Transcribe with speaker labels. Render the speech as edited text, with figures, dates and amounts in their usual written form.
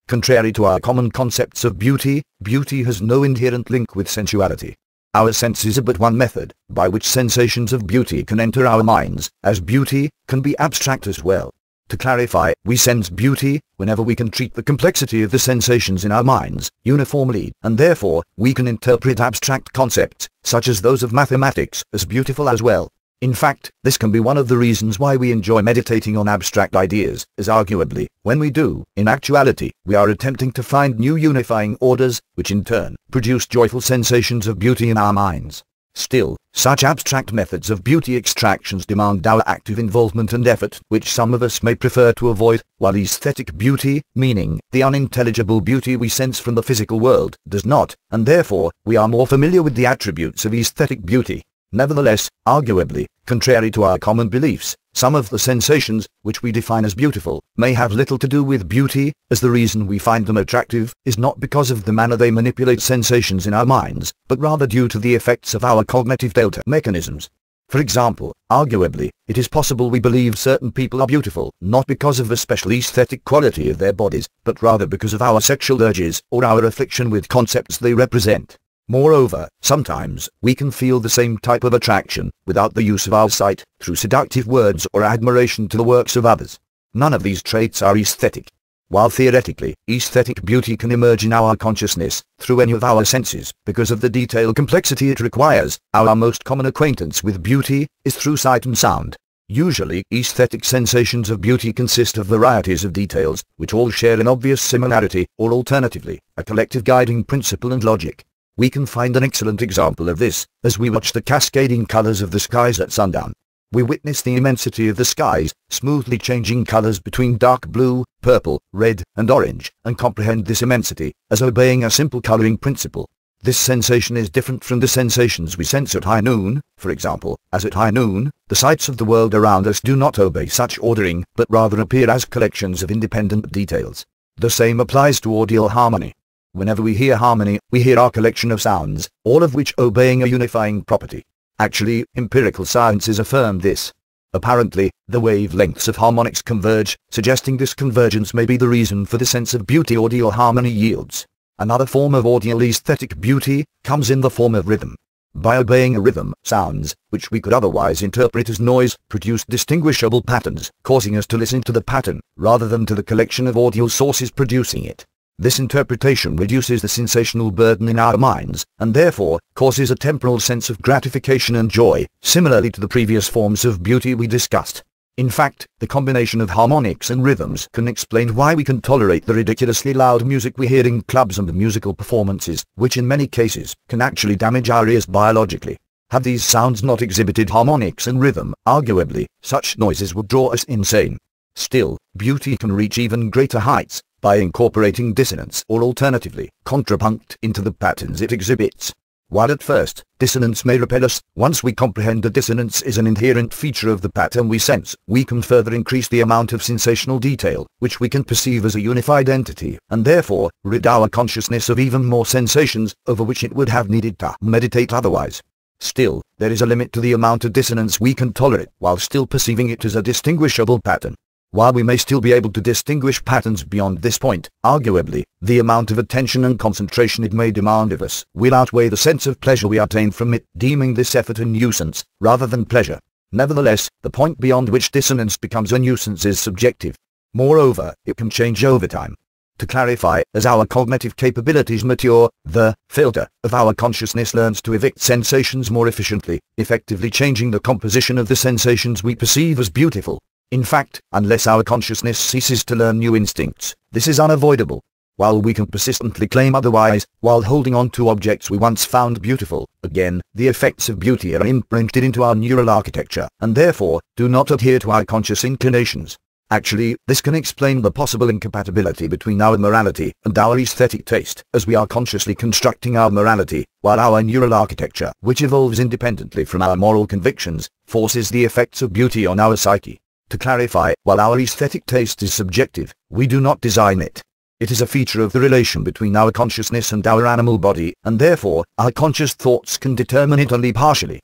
Speaker 1: contrary to our common concepts of beauty, beauty has no inherent link with sensuality. Our senses are but one method by which sensations of beauty can enter our minds, as beauty can be abstract as well. To clarify, we sense beauty whenever we can treat the complexity of the sensations in our minds uniformly, and therefore we can interpret abstract concepts, such as those of mathematics, as beautiful as well. In fact, this can be one of the reasons why we enjoy meditating on abstract ideas, as arguably, when we do, in actuality, we are attempting to find new unifying orders, which in turn produce joyful sensations of beauty in our minds. Still, such abstract methods of beauty extractions demand our active involvement and effort, which some of us may prefer to avoid, while aesthetic beauty, meaning the unintelligible beauty we sense from the physical world, does not, and therefore, we are more familiar with the attributes of aesthetic beauty. Nevertheless, arguably, contrary to our common beliefs, some of the sensations, which we define as beautiful, may have little to do with beauty, as the reason we find them attractive is not because of the manner they manipulate sensations in our minds, but rather due to the effects of our cognitive delta mechanisms. For example, arguably, it is possible we believe certain people are beautiful, not because of the special aesthetic quality of their bodies, but rather because of our sexual urges, or our affliction with concepts they represent. Moreover, sometimes, we can feel the same type of attraction, without the use of our sight, through seductive words or admiration to the works of others. None of these traits are aesthetic. While theoretically, aesthetic beauty can emerge in our consciousness, through any of our senses, because of the detailed complexity it requires, our most common acquaintance with beauty is through sight and sound. Usually, aesthetic sensations of beauty consist of varieties of details, which all share an obvious similarity, or alternatively, a collective guiding principle and logic. We can find an excellent example of this, as we watch the cascading colors of the skies at sundown. We witness the immensity of the skies, smoothly changing colors between dark blue, purple, red, and orange, and comprehend this immensity, as obeying a simple coloring principle. This sensation is different from the sensations we sense at high noon, for example, as at high noon, the sights of the world around us do not obey such ordering, but rather appear as collections of independent details. The same applies to audial harmony. Whenever we hear harmony, we hear our collection of sounds, all of which obeying a unifying property. Actually, empirical sciences affirm this. Apparently, the wavelengths of harmonics converge, suggesting this convergence may be the reason for the sense of beauty audial harmony yields. Another form of audial aesthetic beauty comes in the form of rhythm. By obeying a rhythm, sounds, which we could otherwise interpret as noise, produce distinguishable patterns, causing us to listen to the pattern, rather than to the collection of audial sources producing it. This interpretation reduces the sensational burden in our minds, and therefore, causes a temporal sense of gratification and joy, similarly to the previous forms of beauty we discussed. In fact, the combination of harmonics and rhythms can explain why we can tolerate the ridiculously loud music we hear in clubs and musical performances, which in many cases, can actually damage our ears biologically. Had these sounds not exhibited harmonics and rhythm, arguably, such noises would draw us insane. Still, beauty can reach even greater heights, by incorporating dissonance or alternatively, contrapunct into the patterns it exhibits. While at first, dissonance may repel us, once we comprehend that dissonance is an inherent feature of the pattern we sense, we can further increase the amount of sensational detail, which we can perceive as a unified entity, and therefore, rid our consciousness of even more sensations, over which it would have needed to meditate otherwise. Still, there is a limit to the amount of dissonance we can tolerate, while still perceiving it as a distinguishable pattern. While we may still be able to distinguish patterns beyond this point, arguably, the amount of attention and concentration it may demand of us will outweigh the sense of pleasure we obtain from it, deeming this effort a nuisance, rather than pleasure. Nevertheless, the point beyond which dissonance becomes a nuisance is subjective. Moreover, it can change over time. To clarify, as our cognitive capabilities mature, the filter of our consciousness learns to evict sensations more efficiently, effectively changing the composition of the sensations we perceive as beautiful. In fact, unless our consciousness ceases to learn new instincts, this is unavoidable. While we can persistently claim otherwise, while holding on to objects we once found beautiful, again, the effects of beauty are imprinted into our neural architecture, and therefore, do not adhere to our conscious inclinations. Actually, this can explain the possible incompatibility between our morality and our aesthetic taste, as we are consciously constructing our morality, while our neural architecture, which evolves independently from our moral convictions, forces the effects of beauty on our psyche. To clarify, while our aesthetic taste is subjective, we do not design it. It is a feature of the relation between our consciousness and our animal body, and therefore, our conscious thoughts can determine it only partially.